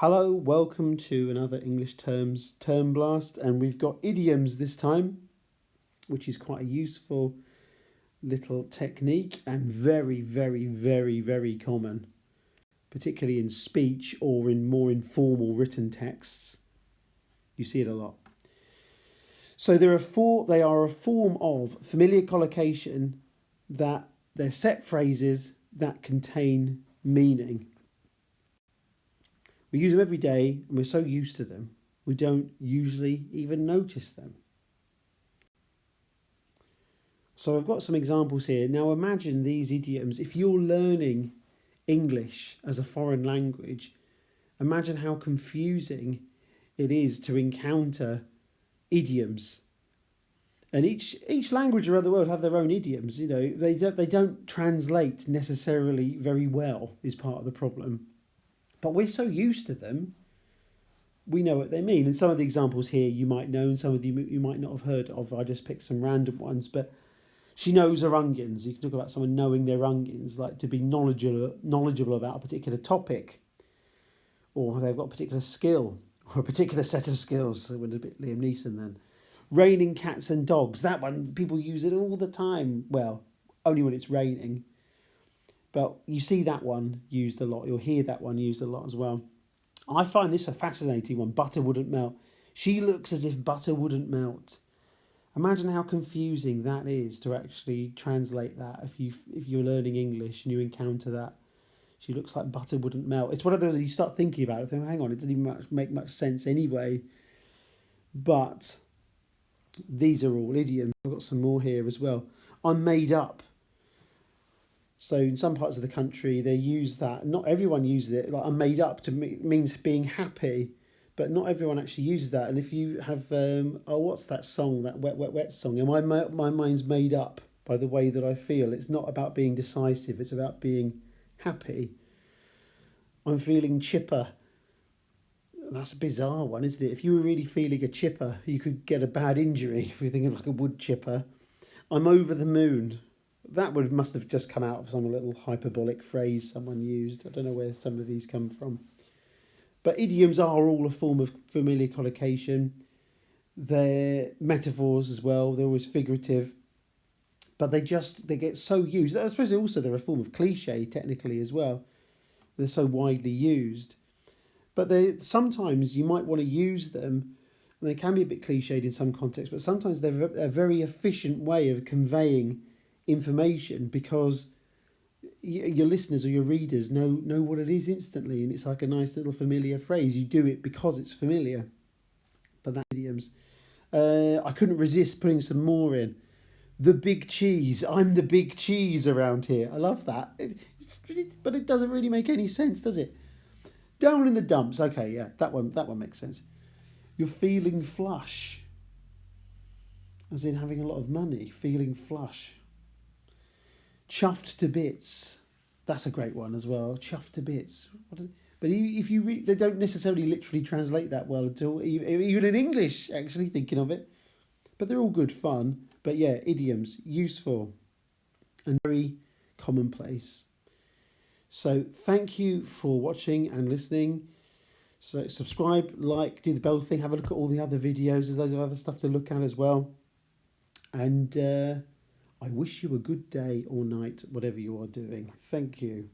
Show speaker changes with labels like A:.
A: Hello, welcome to another English Terms Term Blast, and we've got idioms this time, which is quite a useful little technique and very common, particularly in speech or in more informal written texts. You see it a lot. So they are a form of familiar collocation that they're set phrases that contain meaning. We use them every day and we're so used to them, we don't usually even notice them. So I've got some examples here. Now imagine these idioms. If you're learning English as a foreign language, imagine how confusing it is to encounter idioms. And each language around the world have their own idioms. You know, they don't translate necessarily very well is part of the problem. But we're so used to them, we know what they mean. And some of the examples here you might know, and some of them you might not have heard of. I just picked some random ones. But she knows her onions. You can talk about someone knowing their onions, like to be knowledgeable about a particular topic. Or they've got a particular skill, or a particular set of skills. So we're a bit Liam Neeson then. Raining cats and dogs. That one, people use it all the time. Well, only when it's raining. But you see that one used a lot. You'll hear that one used a lot as well. I find this a fascinating one. Butter wouldn't melt. She looks as if butter wouldn't melt. Imagine how confusing that is to actually translate that if you're learning English and you encounter that. She looks like butter wouldn't melt. It's one of those you start thinking about it. Think, hang on, it doesn't even make much sense anyway. But these are all idioms. I've got some more here as well. I'm made up. So in some parts of the country, they use that. Not everyone uses it. Like I'm made up to means being happy, but not everyone actually uses that. And if you have, what's that song? That wet song. And my mind's made up by the way that I feel. It's not about being decisive. It's about being happy. I'm feeling chipper. That's a bizarre one, isn't it? If you were really feeling a chipper, you could get a bad injury. If you're thinking like a wood chipper. I'm over the moon. That must have just come out of some little hyperbolic phrase someone used. I don't know where some of these come from. But idioms are all a form of familiar collocation. They're metaphors as well. They're always figurative. But they get so used. I suppose they're a form of cliche technically as well. They're so widely used. But sometimes you might want to use them. And they can be a bit cliched in some contexts. But sometimes they're a very efficient way of conveying information because your listeners or your readers know what it is instantly, and it's like a nice little familiar phrase. You do it because it's familiar. But that idioms. I couldn't resist putting some more in. The big cheese. I'm the big cheese around here. I love that. But it doesn't really make any sense, does it? Down in the dumps. Okay, yeah, that one makes sense. You're feeling flush. As in having a lot of money. Feeling flush. Chuffed to bits. That's a great one as well. Chuffed to bits. But if you read, they don't necessarily literally translate that well at all. Even in English, actually, thinking of it. But they're all good fun. But yeah, idioms, useful and very commonplace. So thank you for watching and listening. So subscribe, like, do the bell thing. Have a look at all the other videos. There's loads of other stuff to look at as well. And I wish you a good day or night, whatever you are doing. Thank you.